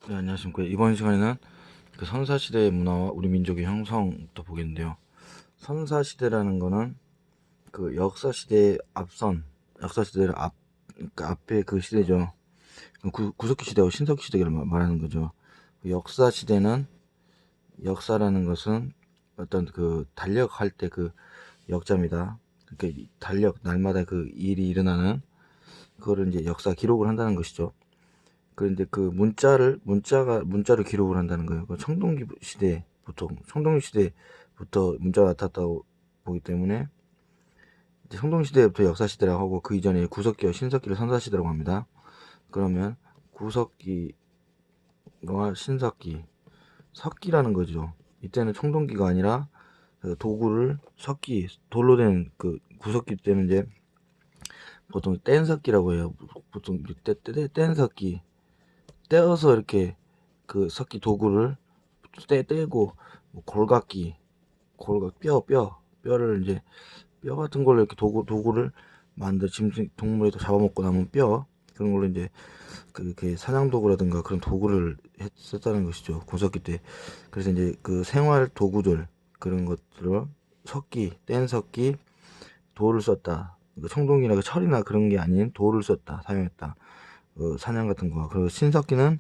네, 안녕하십니까. 이번 시간에는 그 선사시대의 문화와 우리 민족의 형성부터 보겠는데요. 선사시대라는 거는 그 역사시대의 앞선, 역사시대를 그러니까 앞에 그 시대죠. 구석기 시대하고 신석기 시대를 말하는 거죠. 그 역사시대는, 역사라는 것은 어떤 그 달력할 때 그 역자입니다. 그러니까 달력, 날마다 그 일이 일어나는, 그거를 이제 역사 기록을 한다는 것이죠. 그런데 그 문자를 기록을 한다는 거예요. 그 청동기 시대, 보통 청동기 시대부터 문자가 나타났다고 보기 때문에 이제 청동기 시대부터 역사 시대라고 하고, 그 이전에 구석기와 신석기를 선사 시대라고 합니다. 그러면 구석기와 신석기, 석기라는 거죠. 이때는 청동기가 아니라 그 도구를 석기, 돌로 된 그 구석기 때는 이제 보통 뗀석기라고 해요. 보통 뗀석기, 떼어서 이렇게 그 석기 도구를 떼고, 뭐 뼈를 이제 뼈 같은 걸로 이렇게 도구를 동물에도 잡아먹고 남은 뼈, 그런 걸로 이제 그렇게 사냥 도구라든가 그런 도구를 썼다는 것이죠, 구석기 때. 그래서 이제 그 생활 도구들, 그런 것들을 뗀 석기, 돌을 썼다. 청동이나 철이나 그런 게 아닌 돌을 썼다, 사용했다. 사냥 같은 거. 그리고 신석기는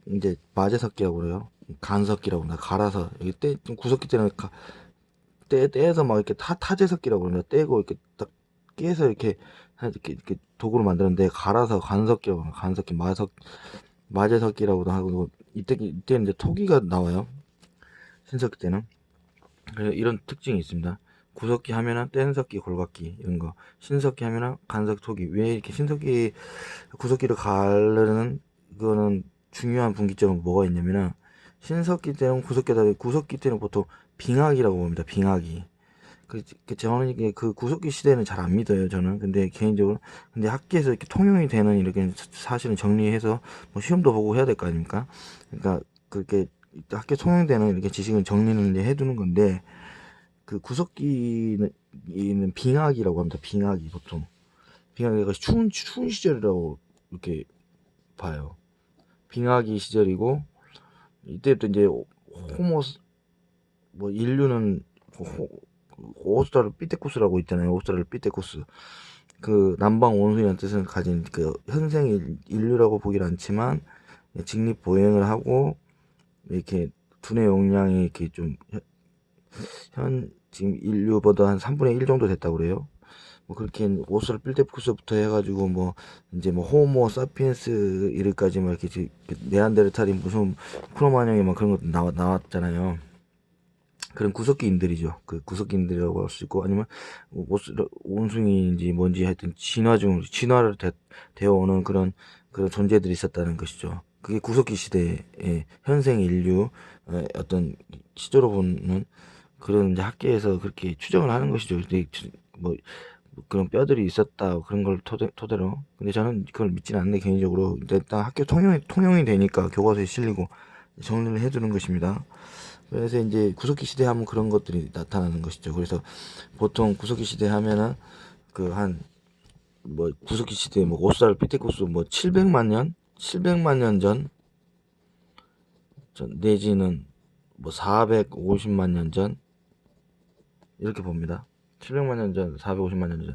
이제 마제석기라고 그래요. 간석기라고 합니다. 갈아서 여기 좀 구석기 때는 떼서 막 이렇게 타제석기라고 그러는데, 떼고 이렇게 딱 깨서 이렇게 도구를 만드는데, 갈아서 간석기라고 합니다. 간석기, 마제석기라고도 하고. 이때는 이제 토기가 나와요, 신석기 때는. 그래서 이런 특징이 있습니다. 구석기 하면은 뗀석기, 골각기 이런 거. 신석기 하면은 간석, 토기. 왜 이렇게 구석기를 가르는 그거는 중요한 분기점은 뭐가 있냐면은, 신석기 때는 구석기 때는 보통 빙하기라고 봅니다. 빙하기. 저는 이게 그 구석기 시대는 잘 안 믿어요, 저는. 근데 개인적으로, 근데 학계에서 이렇게 통용이 되는 이렇게 사실은 정리해서 뭐 시험도 보고 해야 될 거 아닙니까? 그러니까 그렇게 학계 통용되는 이렇게 지식은 정리는 이제 해두는 건데, 그 구석기는 빙하기라고 합니다. 빙하기, 보통. 빙하기가 추운 시절이라고 이렇게 봐요. 빙하기 시절이고, 이때부터 이제 호모, 뭐 인류는 오스트랄로피테쿠스라고 있잖아요. 오스트랄로피테쿠스. 그 남방 원숭이라는 뜻을 가진 그 현생 인류라고 보긴 않지만, 직립 보행을 하고 이렇게 두뇌 용량이 이렇게 좀 지금 인류보다 한 3분의 1 정도 됐다고 그래요. 뭐 그렇게 오스트랄로피테쿠스부터 해가지고 뭐 이제 뭐 호모 사피엔스 이르까지 막 이렇게 네안데르탈이 무슨 크로마뇽이 막 그런 것도 나왔잖아요. 그런 구석기인들이죠. 그 구석기인들이라고 할 수 있고, 아니면 온숭이인지 뭔지 하여튼 진화를 되어오는 그런 존재들이 있었다는 것이죠. 그게 구석기 시대의 현생 인류 어떤 시조로 보는, 그런 이제 학계에서 그렇게 추정을 하는 것이죠. 근데 뭐 그런 뼈들이 있었다, 그런 걸 토대로. 근데 저는 그걸 믿지는 않는데, 개인적으로 일단 학교 통용이 되니까 교과서에 실리고 정리를 해두는 것입니다. 그래서 이제 구석기 시대 하면 그런 것들이 나타나는 것이죠. 그래서 보통 구석기 시대 하면은 그 한 뭐 구석기 시대 뭐 오스트랄로피테쿠스 뭐 700만 년 전 내지는 뭐 450만 년 전, 이렇게 봅니다. 700만 년 전, 450만 년 전.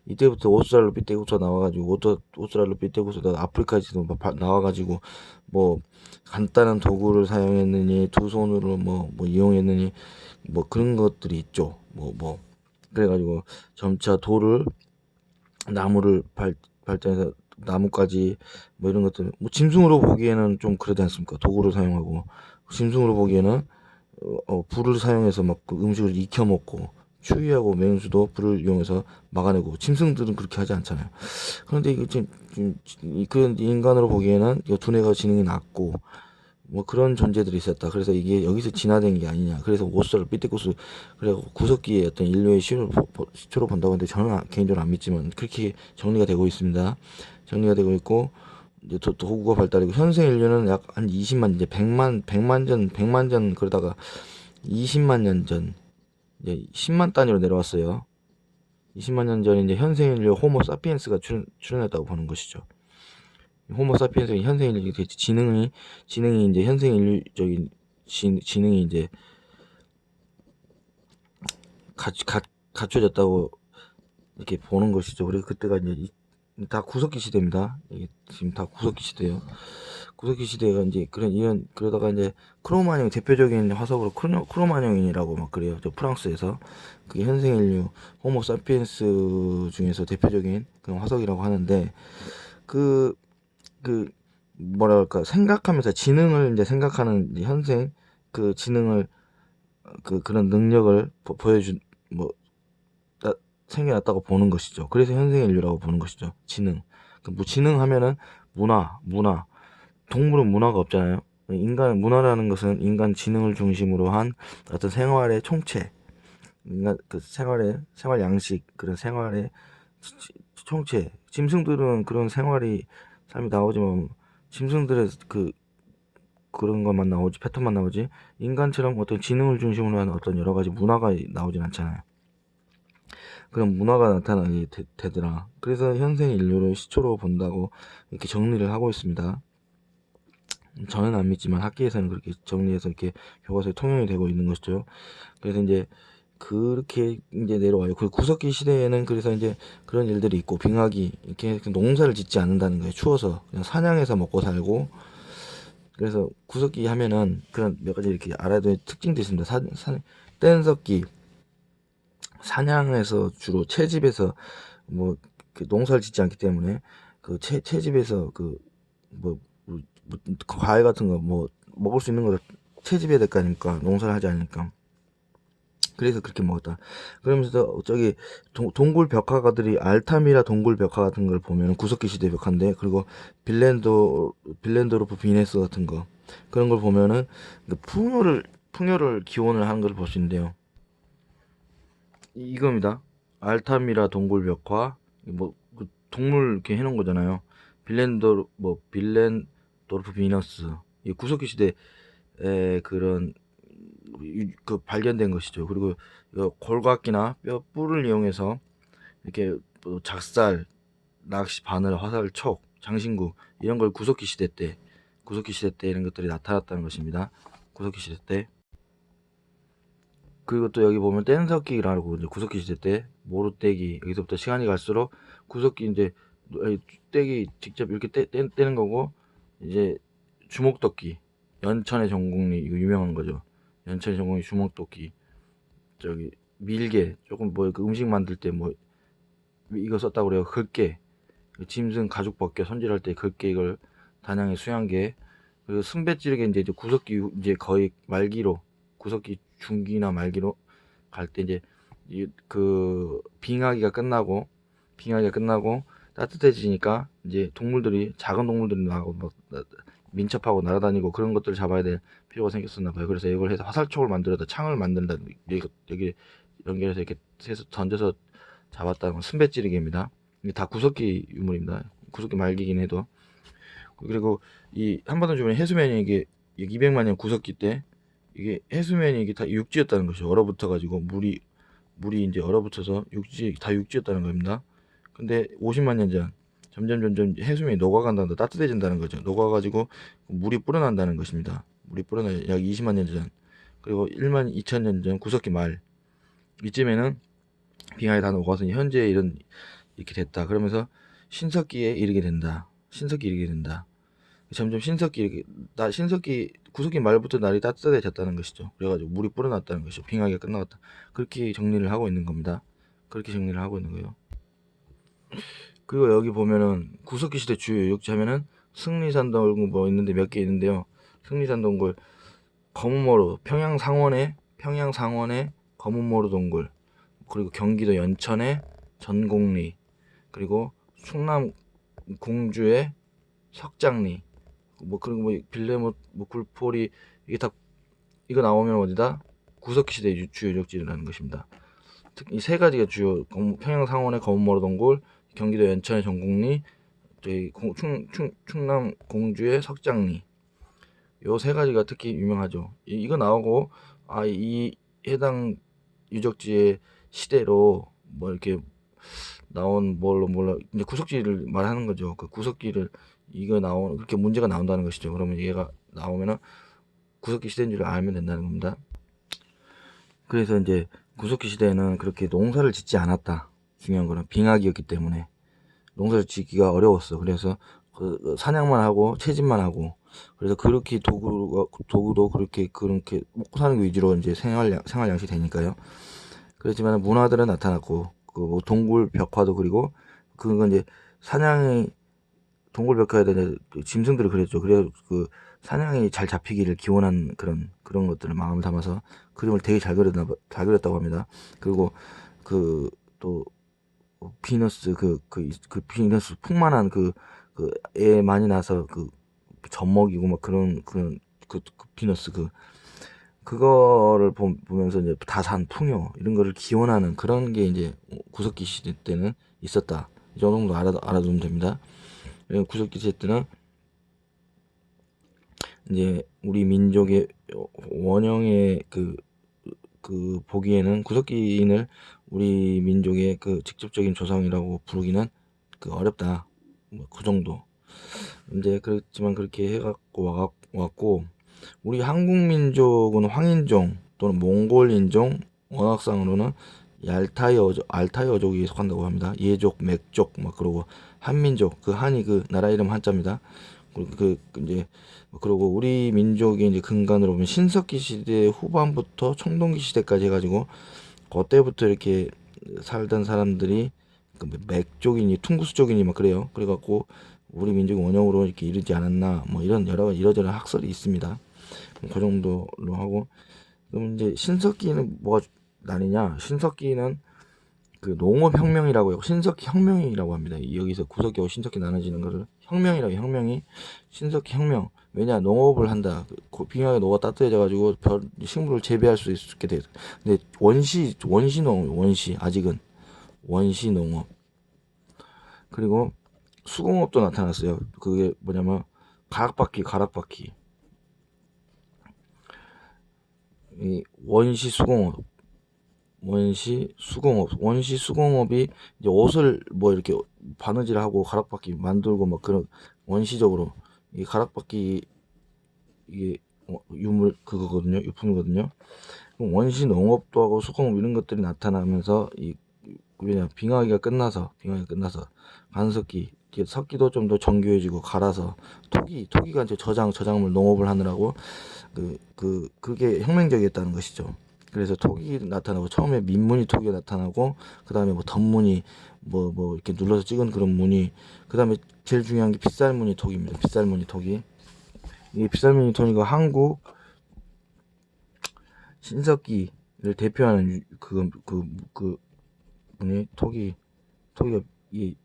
이때부터 오스트랄로피테쿠스가 나와가지고, 오스트랄로피테쿠스가 아프리카에서 나와가지고, 뭐 간단한 도구를 사용했느니, 두 손으로 뭐 이용했느니, 뭐 그런 것들이 있죠. 그래가지고 점차 나무를 발전해서 나무까지, 뭐 이런 것들, 뭐 짐승으로 보기에는 좀 그러지 않습니까? 도구를 사용하고, 짐승으로 보기에는 불을 사용해서 막 그 음식을 익혀 먹고, 추위하고 맹수도 불을 이용해서 막아내고, 짐승들은 그렇게 하지 않잖아요. 그런데 이게 그런 인간으로 보기에는 이 두뇌가 지능이 낮고, 뭐 그런 존재들이 있었다. 그래서 이게 여기서 진화된 게 아니냐. 그래서 오스트랄로피테쿠스, 그래 구석기의 어떤 인류의 시초로 본다고 하는데, 저는 개인적으로 안 믿지만 그렇게 정리가 되고 있습니다. 정리가 되고 있고, 이제 도구가 발달이고, 현생 인류는 약 한 20만, 이제 100만 전 그러다가 20만 년 전, 이제 10만 단위로 내려왔어요. 20만 년 전에 이제 현생 인류 호모 사피엔스가 출현했다고 보는 것이죠. 호모사피엔스의 현생 인류 지능이 이제 현생 인류적인 지능이 이제 갖춰졌다고 이렇게 보는 것이죠. 그래서 그때가 이제 다 구석기 시대입니다. 이게 지금 다 구석기 시대예요. 구석기 시대가 이제 그러다가 이제 크로마뇽 대표적인 화석으로 크로마뇽이라고 막 그래요. 저 프랑스에서 그게 현생 인류 호모 사피엔스 중에서 대표적인 그런 화석이라고 하는데 그 뭐랄까 생각하면서 지능을 이제 생각하는 이제 현생 그 지능을 그런 능력을 보여준 뭐 생겨났다고 보는 것이죠. 그래서 현생 인류라고 보는 것이죠. 지능. 뭐 지능 하면은 문화. 동물은 문화가 없잖아요. 인간 문화라는 것은 인간 지능을 중심으로 한 어떤 생활의 총체, 인간 그 생활 양식 그런 생활의 총체. 짐승들은 그런 삶이 나오지만 짐승들의 그런 것만 나오지 패턴만 나오지 인간처럼 어떤 지능을 중심으로 한 어떤 여러 가지 문화가 나오진 않잖아요. 그런 문화가 나타나게 되더라. 그래서 현생 인류를 시초로 본다고 이렇게 정리를 하고 있습니다. 저는 안 믿지만 학계에서는 그렇게 정리해서 이렇게 교과서에 통용이 되고 있는 것이죠. 그래서 이제 그렇게 이제 내려와요. 그 구석기 시대에는 그래서 이제 그런 일들이 있고 빙하기 이렇게 농사를 짓지 않는다는 거예요. 추워서 그냥 사냥해서 먹고 살고 그래서 구석기 하면은 그런 몇 가지 이렇게 알아야 될 특징도 있습니다. 뗀석기 사냥해서 주로 채집에서 뭐 농사를 짓지 않기 때문에 그 채집에서 뭐, 과일 같은 거 뭐 먹을 수 있는 거를 채집해야 될 거 아닙니까? 농사를 하지 않으니까. 그래서 그렇게 먹었다. 그러면서 저기 동굴 벽화가들이 알타미라 동굴 벽화 같은 걸 보면 구석기 시대 벽화인데 그리고 빌렌도르프 비네스 같은 거 그런 걸 보면은 풍요를 기원을 하는 걸 볼 수 있는데요. 이겁니다. 알타미라 동굴 벽화 그 동물 이렇게 해놓은 거잖아요. 빌렌도르프 비너스 이 구석기 시대에 그런 발견된 것이죠. 그리고 골각기나 뼈 뿔을 이용해서 이렇게 뭐 작살, 낚시, 바늘, 화살, 촉, 장신구 이런 걸 구석기 시대 때 이런 것들이 나타났다는 것입니다. 구석기 시대 때. 그리고 또 여기 보면 뗀석기라고 이제 구석기 시대 때 모루떼기 여기서부터 시간이 갈수록 구석기 이제 떼기 직접 이렇게 떼는 거고 이제 주먹도끼 연천의 전공리 이거 유명한 거죠. 연천의 전공리 주먹도끼 저기 밀개 조금 그 음식 만들 때 이거 썼다고 그래요. 긁게 짐승 가죽 벗겨 손질할 때 긁게 이걸 단양의 수양개 그리고 승배 찌르기 이제 구석기 이제 거의 말기로 구석기 중기나 말기로 갈 때 이제 빙하기가 끝나고 따뜻해지니까 이제 작은 동물들이 나가고 민첩하고 날아다니고 그런 것들을 잡아야 될 필요가 생겼었나 봐요. 그래서 이걸 해서 화살촉을 만들어다 창을 만든다 여기 연결해서 이렇게 해서 던져서 잡았다는 건 순배찌르기입니다. 이게 다 구석기 유물입니다. 구석기 말기긴 해도 그리고 이 한반도 주변에 해수면이 이게 200만 년 구석기 때 이게 해수면이 이게 다 육지였다는 것이죠. 얼어붙어 가지고 물이 이제 얼어붙어서 다 육지였다는 겁니다. 근데 50만 년 전 점점 해수면이 녹아간다는 따뜻해진다는 거죠. 녹아가지고 물이 불어난다는 것입니다. 물이 불어나 약 20만 년 전. 그리고 1만 2천 년 전 구석기 말 이쯤에는 빙하에 다 녹아서 현재 이렇게 됐다. 그러면서 신석기에 이르게 된다. 점점 신석기 구석기 말부터 날이 따뜻해졌다는 것이죠. 그래가지고 물이 불어났다는 것이죠. 빙하기가 끝나갔다. 그렇게 정리를 하고 있는 겁니다. 그렇게 정리를 하고 있는 거예요. 그리고 여기 보면은 구석기 시대 주요 유적지 하면은 승리산 동굴 뭐 있는데 몇 개 있는데요. 승리산 동굴, 검은모루, 평양 상원의 검은모루 동굴, 그리고 경기도 연천의 전곡리, 그리고 충남 공주의 석장리, 그리고 빌레모 굴포리 이게 다 이거 나오면 어디다 구석기 시대 주요 유적지라는 것입니다. 특히 이 세 가지가 주요 평양 상원의 검은모루 동굴, 경기도 연천의 전곡리, 저희 충남 공주의 석장리 요 세 가지가 특히 유명하죠. 이거 나오고 이 해당 유적지의 시대로 이렇게 나온 뭘로 몰라 이제 구석기를 말하는 거죠. 그 구석기를 그렇게 문제가 나온다는 것이죠. 그러면 얘가 나오면은 구석기 시대인 줄 알면 된다는 겁니다. 그래서 이제 구석기 시대에는 그렇게 농사를 짓지 않았다. 중요한 거는 빙하기였기 때문에 농사를 짓기가 어려웠어. 그래서 사냥만 하고 채집만 하고, 그래서 그렇게 도구도 그렇게 먹고 사는 게 위주로 이제 생활 양식이 되니까요. 그렇지만 문화들은 나타났고, 뭐 동굴 벽화도 그리고, 그건 이제 사냥이 동굴 벽화에다 짐승들을 그렸죠. 그래서 사냥이 잘 잡히기를 기원한 그런 것들을 마음을 담아서 그림을 되게 잘 그렸다고 합니다. 그리고 또 비너스 비너스 풍만한 애 많이 나서 젖먹이고 막 비너스 그거를 보면서 이제 다산 풍요 이런 거를 기원하는 그런 게 이제 구석기 시대 때는 있었다. 이 정도 알아두면 됩니다. 구석기 시대 때는 이제 우리 민족의 원형의 보기에는 구석기인을 우리 민족의 직접적인 조상이라고 부르기는 어렵다. 뭐 그 정도. 이제 그렇지만 그렇게 해갖고 왔고, 우리 한국 민족은 황인종 또는 몽골 인종 원학상으로는 알타이 어족에 속한다고 합니다. 예족, 맥족, 막 그러고 한민족, 한이 나라 이름 한자입니다. 이제 그리고 우리 민족의 이제 근간으로 보면 신석기 시대 후반부터 청동기 시대까지 해가지고 그때부터 이렇게 살던 사람들이 맥족이니 퉁구스족이니 막 그래요. 그래갖고 우리 민족의 원형으로 이렇게 이르지 않았나 뭐 이런 이러저런 학설이 있습니다. 그 정도로 하고, 그럼 이제 신석기는 뭐가 나뉘냐? 신석기는 농업혁명이라고 해요. 신석기 혁명이라고 합니다. 여기서 구석기하고 신석기 나눠지는 거를 혁명이라고 해요. 혁명이 신석기 혁명. 왜냐? 농업을 한다. 빙하의 노가 따뜻해져가지고 식물을 재배할 수 있게 돼요. 근데 아직은 원시 농업. 그리고 수공업도 나타났어요. 그게 뭐냐면 가락바퀴. 이 원시 수공업이 이제 옷을 뭐 이렇게 바느질하고 가락바퀴 만들고 막 그런 원시적으로 이 가락바퀴 이게 유품이거든요. 그럼 원시 농업도 하고 수공업 이런 것들이 나타나면서 왜냐 빙하기가 끝나서 간석기 석기도 좀 더 정교해지고 갈아서 토기가 이제 저작물 농업을 하느라고 그게 혁명적이었다는 것이죠. 그래서 토기 나타나고 처음에 민무늬 토기가 나타나고 그 다음에 뭐 덧무늬 뭐 이렇게 눌러서 찍은 그런 무늬, 그 다음에 제일 중요한 게 빗살무늬 토기입니다. 빗살무늬 토기. 이 빗살무늬 토기가 한국 신석기를 대표하는 토기가 이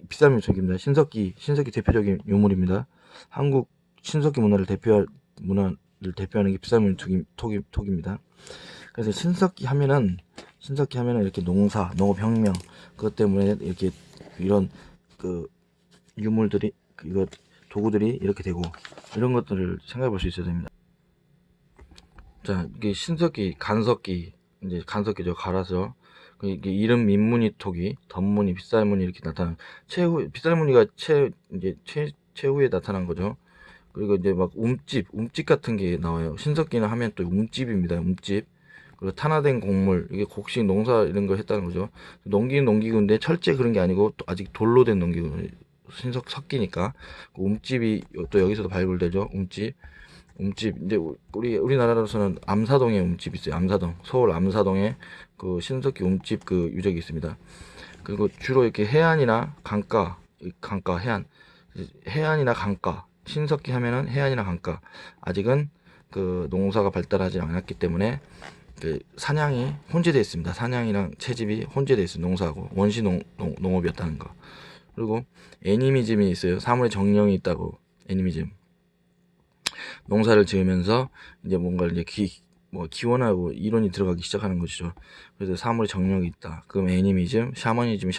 빗살무늬 토기입니다. 신석기 대표적인 유물입니다. 한국 신석기 문화를 대표하는 게 빗살무늬 토기입니다. 그래서 신석기 하면은 이렇게 농업혁명 그것 때문에 이렇게 이런 유물들이 도구들이 이렇게 되고 이런 것들을 생각해 볼 수 있어야 됩니다. 자, 이게 신석기, 간석기죠. 갈아서 이게 이름 민무늬 토기, 덧무늬, 빗살무늬 이렇게 나타난 빗살무늬가 최후에 나타난 거죠. 그리고 이제 막 움집 같은 게 나와요. 신석기는 하면 또 움집입니다. 움집. 그리고 탄화된 곡물, 이게 곡식 농사 이런 거 했다는 거죠. 농기구인데 철제 그런 게 아니고 또 아직 돌로 된 농기구, 석기니까 움집이 또 여기서도 발굴되죠. 움집 이제 우리나라로서는 암사동에 움집 있어요. 서울 암사동에 신석기 움집 유적이 있습니다. 그리고 주로 이렇게 해안이나 해안이나 강가, 신석기 하면은 해안이나 강가. 아직은 농사가 발달하지 않았기 때문에 사냥이 혼재되어 있습니다. 사냥이랑 채집이 혼재되어 있어요. 농사하고 원시 농업이었다는 거. 그리고 애니미즘이 있어요. 사물의 정령이 있다고. 애니미즘. 농사를 지으면서 이제 뭔가 이제 기원하고 이론이 들어가기 시작하는 것이죠. 그래서 사물의 정령이 있다. 그럼 애니미즘, 샤머니즘,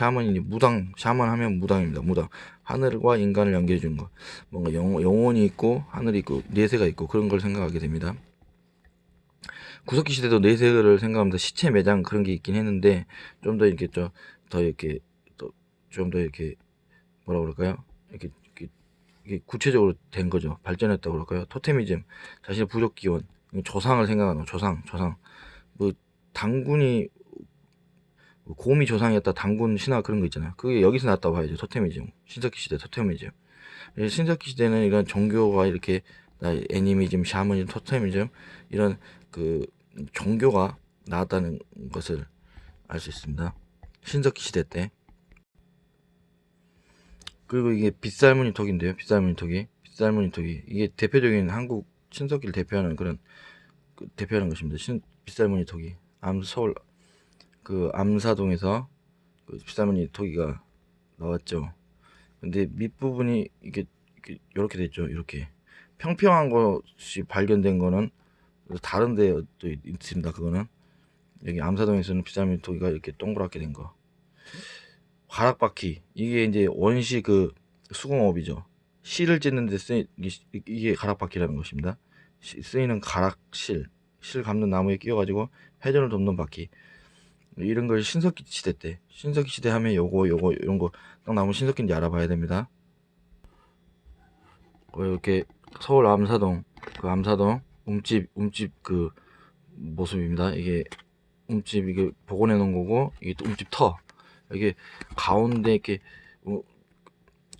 무당, 샤먼하면 무당입니다. 무당. 하늘과 인간을 연결해 주는 거. 뭔가 영혼이 있고 하늘이 있고 내세가 있고 그런 걸 생각하게 됩니다. 구석기 시대도 내세를 생각하면서 시체 매장 그런 게 있긴 했는데 좀 더 이렇게 좀 더 이렇게 뭐라 그럴까요? 이렇게 이게 구체적으로 된 거죠. 발전했다고 그럴까요? 토테미즘, 자신의 부족 기원, 조상을 생각하는 거, 조상. 뭐 당군이 곰이 조상이었다, 당군 신화 그런 거 있잖아요. 그게 여기서 났다고 봐야죠. 토테미즘, 신석기 시대 토테미즘. 신석기 시대는 이런 종교가 이렇게 애니미즘, 샤머니즘, 토테미즘 이런 그 종교가 나왔다는 것을 알 수 있습니다. 신석기 시대 때. 그리고 이게 빗살무늬 톡인데요. 빗살무늬 톡이 이게 대표적인 한국 신석기를 대표하는 그런 대표하는 것입니다. 빗살무늬 톡이 서울 그 암사동에서 그 빗살무늬 톡이가 나왔죠. 근데 밑부분이 이렇게 됐죠. 이렇게 평평한 것이 발견된 거는 다른 데도 있습니다. 그거는 여기 암사동에서는 빗살무늬 톡이가 이렇게 동그랗게 된 거. 가락바퀴, 이게 이제 원시 그 수공업이죠. 실을 찢는 데 이게 가락바퀴라는 것입니다. 쓰이는 가락실, 실 감는 나무에 끼워가지고 회전을 돕는 바퀴. 이런 걸 신석기 시대 때, 신석기 시대 하면 요거 이런 거 딱 나오면 신석기인지 알아봐야 됩니다. 이렇게 서울 암사동, 그 암사동 움집 그 모습입니다. 이게 움집 이게 복원해 놓은 거고, 이게 또 움집 터. 이게 가운데 이렇게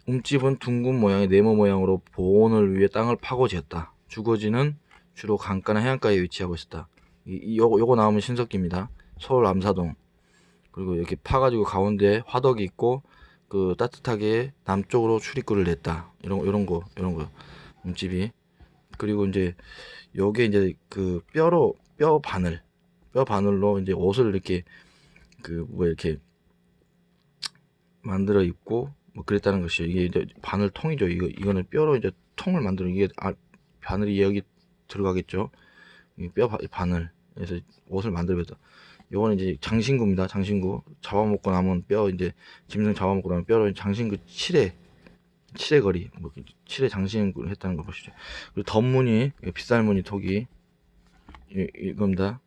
움집은 둥근 모양의 네모 모양으로 보온을 위해 땅을 파고 지었다. 주거지는 주로 강가나 해안가에 위치하고 있었다. 요거 나오면 신석기입니다. 서울 암사동. 그리고 이렇게 파가지고 가운데 화덕이 있고 그 따뜻하게 남쪽으로 출입구를 냈다. 이런 거 움집이. 그리고 이제 요게 이제 그 뼈 바늘로 이제 옷을 이렇게 그 뭐 이렇게 만들어 입고 뭐 그랬다는 것이죠. 이게 이제 바늘 통이죠. 이거는 뼈로 이제 통을 만들어, 이게 바늘이 여기 들어가겠죠. 바늘. 그래서 옷을 만들어서 요거는 이제 장신구입니다. 장신구. 잡아먹고 남은 뼈, 이제 짐승 잡아먹고 남은 뼈로 장신구 칠해거리, 뭐 칠해 장신구를 했다는 걸 보시죠. 그리고 덧무늬, 빗살무늬 톡이 이겁니다.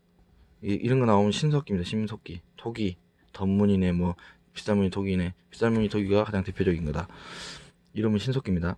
이런 거 나오면 신석기입니다. 신석기. 톡이 덧무늬네, 뭐 빗살무늬 톡이네. 빗살무늬 톡이가 가장 대표적인 거다. 이러면 신석기입니다.